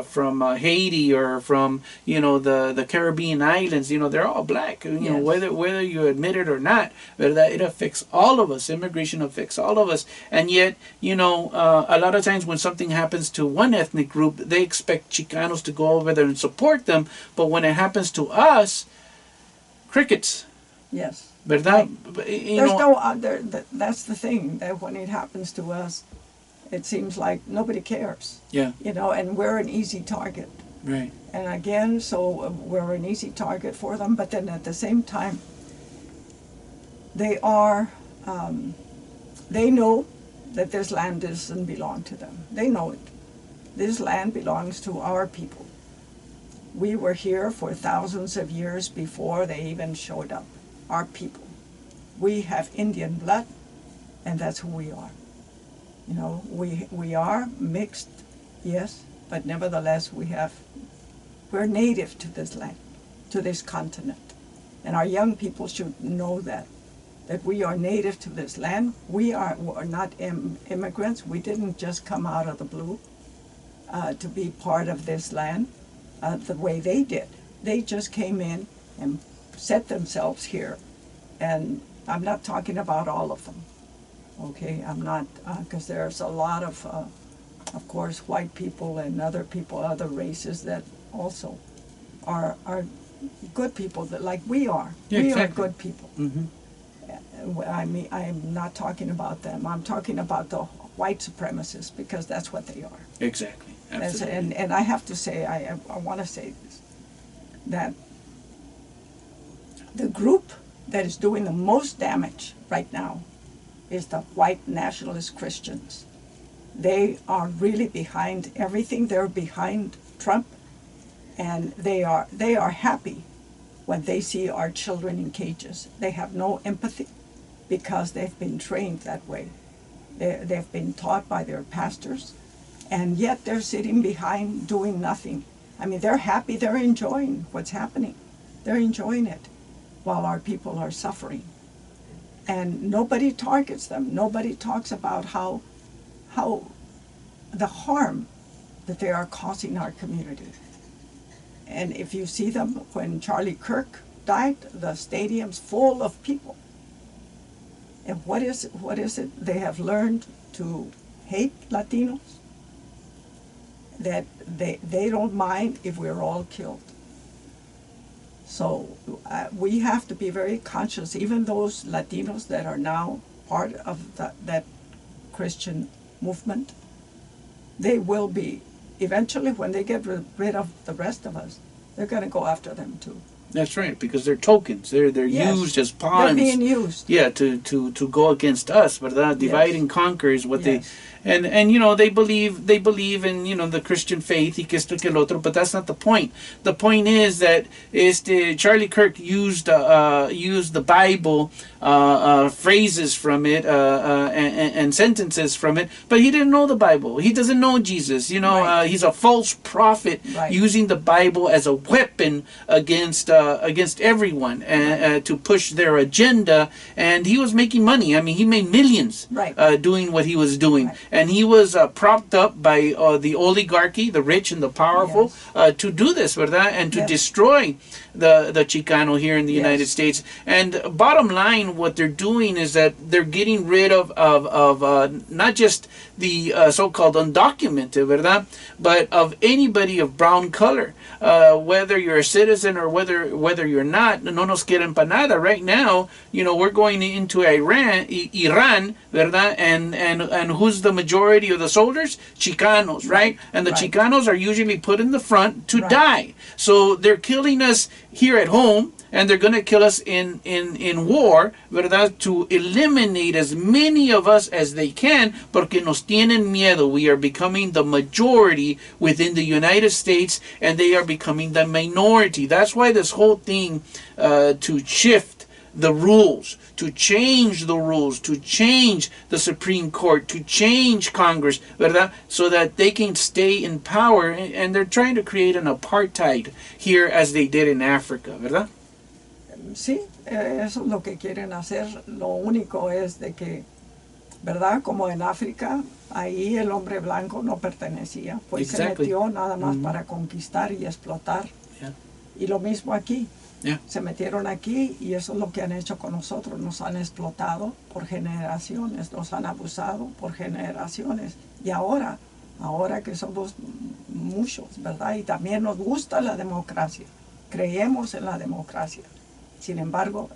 from Haiti or from, you know, the Caribbean islands. You know, they're all black. You know, whether you admit it or not, ¿verdad? It affects all of us. Immigration affects all of us, and yet, you know, a lot of times when something happens to one ethnic group, they expect Chicanos to go over there and support them, but when it happens to us, crickets. Yes. ¿Verdad? Right. There's no other. That's the thing, that when it happens to us, it seems like nobody cares. Yeah. You know, and we're an easy target. Right. And again, so we're an easy target for them, but then at the same time, they are, they know that this land doesn't belong to them. They know it. This land belongs to our people. We were here for thousands of years before they even showed up. Our people. We have Indian blood, and that's who we are. You know, we are mixed, yes, but nevertheless we're native to this land, to this continent. And our young people should know that we are native to this land. We're not immigrants. We didn't just come out of the blue to be part of this land. The way they did. They just came in and set themselves here. And I'm not talking about all of them, okay? I'm not, because there's a lot of course, white people and other people, other races that also are good people, that like we are. Yeah, we exactly. are good people. Mm-hmm. I mean, I'm not talking about them. I'm talking about the white supremacists, because that's what they are. Exactly. Absolutely. And I have to say, I want to say this, that the group that is doing the most damage right now is the white nationalist Christians. They are really behind everything. They're behind Trump, and they are happy when they see our children in cages. They have no empathy because they've been trained that way. They've been taught by their pastors And yet they're sitting behind doing nothing. I mean, they're happy, they're enjoying what's happening. They're enjoying it while our people are suffering. And nobody targets them. Nobody talks about how the harm that they are causing our community. And if you see them, when Charlie Kirk died, the stadium's full of people. And what is it? They have learned to hate Latinos, that they don't mind if we're all killed. So we have to be very conscious, even those Latinos that are now part of that Christian movement, they will be, eventually when they get rid of the rest of us, they're going to go after them too. That's right, because they're tokens. They're Yes, used as pawns. they're being used. Yeah, to go against us, ¿verdad? Divide Yes. and conquer is what Yes. and you know, they believe in, you know, the Christian faith, y que esto que el otro, but that's not the point. The point is that Charlie Kirk used the Bible, phrases from it, and sentences from it, but he didn't know the Bible. He doesn't know Jesus. You know, Right. he's a false prophet, Right. using the Bible as a weapon against everyone, to push their agenda, and he was making money. I mean, he made millions, Right. doing what he was doing, Right. and he was propped up by the oligarchy, the rich and the powerful, to do this, ¿verdad? And to Yes. destroy the Chicano here in the Yes. United States. And bottom line, what they're doing is that they're getting rid of not just the so-called undocumented, ¿verdad? But of anybody of brown color, whether you're a citizen or whether you're not. No nos quieren para nada. Right now, you know, we're going into Iran, ¿verdad? And who's the majority of the soldiers? Chicanos, right? And the Right. Chicanos are usually put in the front to Right. die. So they're killing us here at home, and they're going to kill us in war, ¿verdad? To eliminate as many of us as they can, porque nos tienen miedo. We are becoming the majority within the United States, and they are becoming the minority. That's why this whole thing to shift the rules, to change the rules, to change the Supreme Court, to change Congress, ¿verdad? So that they can stay in power, and they're trying to create an apartheid here as they did in Africa, ¿verdad? Sí, eso es lo que quieren hacer. Lo único es de que, ¿verdad? Como en África, ahí el hombre blanco no pertenecía, pues Exactly. se metió nada más para conquistar y explotar. Yeah. Y lo mismo aquí. Yeah. Se metieron aquí y eso es lo que han hecho con nosotros. Nos han explotado por generaciones, nos han abusado por generaciones. Y ahora que somos muchos, ¿verdad? Y también nos gusta la democracia. Creemos en la democracia. Sin embargo,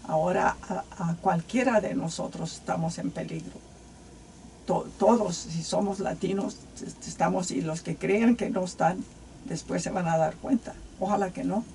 ahora a cualquiera de nosotros estamos en peligro. Todos, si somos latinos, estamos, y los que crean que no están, después se van a dar cuenta. Ojalá que no,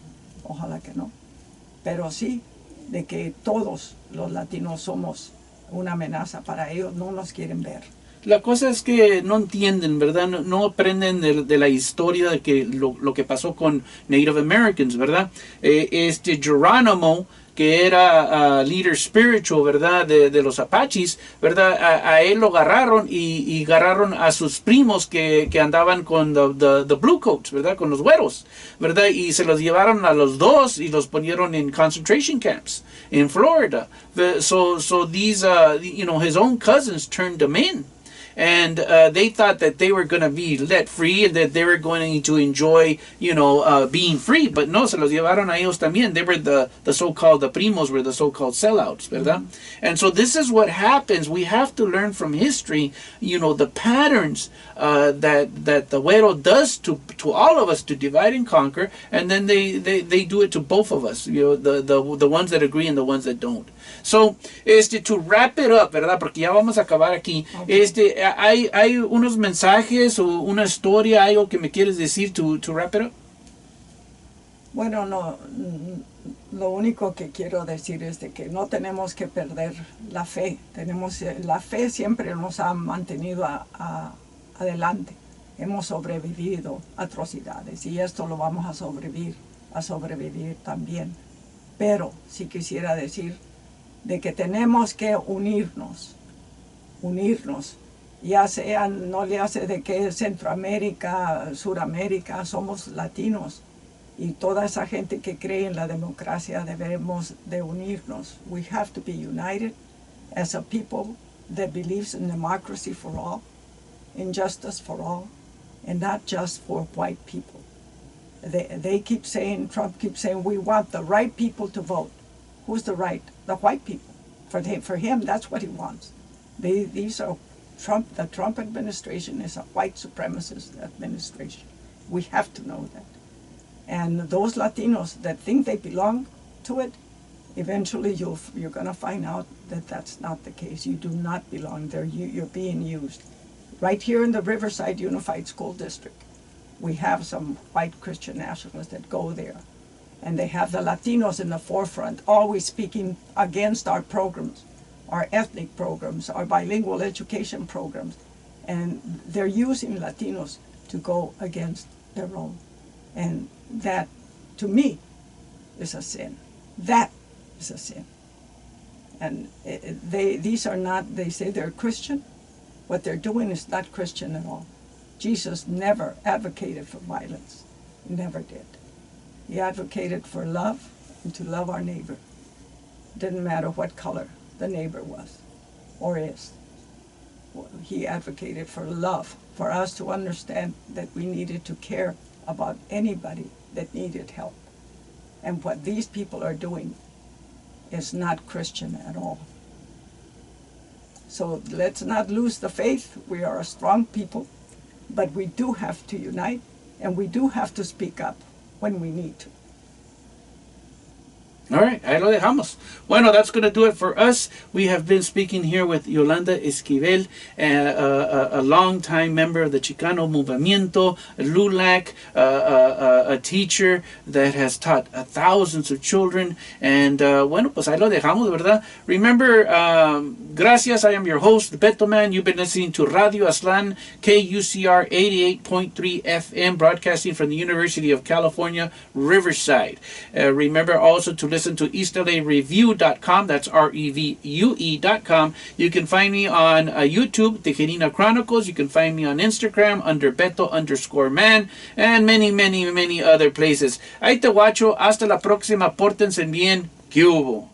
pero sí, de que todos los latinos somos una amenaza para ellos, no nos quieren ver. La cosa es que no entienden, ¿verdad? No aprenden de la historia de que lo que pasó con Native Americans, ¿verdad? Geronimo, que era líder spiritual, ¿verdad? De los Apaches, ¿verdad? A él lo agarraron y agarraron a sus primos que andaban con the blue coats, ¿verdad? Con los güeros, ¿verdad? Y se los llevaron a los dos y los ponieron en concentration camps in Florida. So these, you know, his own cousins turned them in. And they thought that they were going to be let free and that they were going to enjoy, you know, being free. But no, se los llevaron a ellos también. They were the so-called, the primos were the so-called sellouts, ¿verdad? Mm-hmm. And so this is what happens. We have to learn from history, you know, the patterns that the güero does to all of us, to divide and conquer. And then they do it to both of us, you know, the ones that agree and the ones that don't. So, to wrap it up, ¿verdad? Porque ya vamos a acabar aquí. Okay. Hay unos mensajes o una historia, algo que me quieres decir to wrap it up? Bueno, no, lo único que quiero decir es de que no tenemos que perder la fe. La fe siempre nos ha mantenido adelante. Hemos sobrevivido atrocidades y esto lo vamos a sobrevivir también. Pero sí quisiera decir de que tenemos que unirnos ya sean, no le hace de que Centroamérica, Suramérica, somos latinos. Y toda esa gente que cree en la democracia debemos de unirnos. We have to be united as a people that believes in democracy for all, in justice for all, and not just for white people. They keep saying, Trump keeps saying, we want the right people to vote. Who's the right? The white people. For him, that's what he wants. These are the Trump administration is a white supremacist administration. We have to know that. And those Latinos that think they belong to it, eventually you're going to find out that that's not the case. You do not belong there. You're being used. Right here in the Riverside Unified School District, we have some white Christian nationalists that go there. And they have the Latinos in the forefront, always speaking against our programs, our ethnic programs, our bilingual education programs. And they're using Latinos to go against their own. And that, to me, is a sin. That is a sin. And these are not, they say they're Christian. What they're doing is not Christian at all. Jesus never advocated for violence. He never did. He advocated for love and to love our neighbor. Didn't matter what color the neighbor was or is. He advocated for love, for us to understand that we needed to care about anybody that needed help. And what these people are doing is not Christian at all. So let's not lose the faith. We are a strong people, but we do have to unite, and we do have to speak up when we need to. All right, ahí lo dejamos. Bueno, that's going to do it for us. We have been speaking here with Yolanda Esquivel, a longtime member of the Chicano Movimiento, LULAC, a teacher that has taught thousands of children. And bueno, pues ahí lo dejamos, ¿verdad? Remember, gracias, I am your host, Beto Man. You've been listening to Radio Aslan, KUCR 88.3 FM, broadcasting from the University of California, Riverside. Remember also to listen to EastLAReview.com. That's REVUE.com. You can find me on YouTube, Tejerina Chronicles. You can find me on Instagram under Beto_man, and many other places. Ahí te guacho. Hasta la próxima. Pórtense bien. ¿Qué hubo?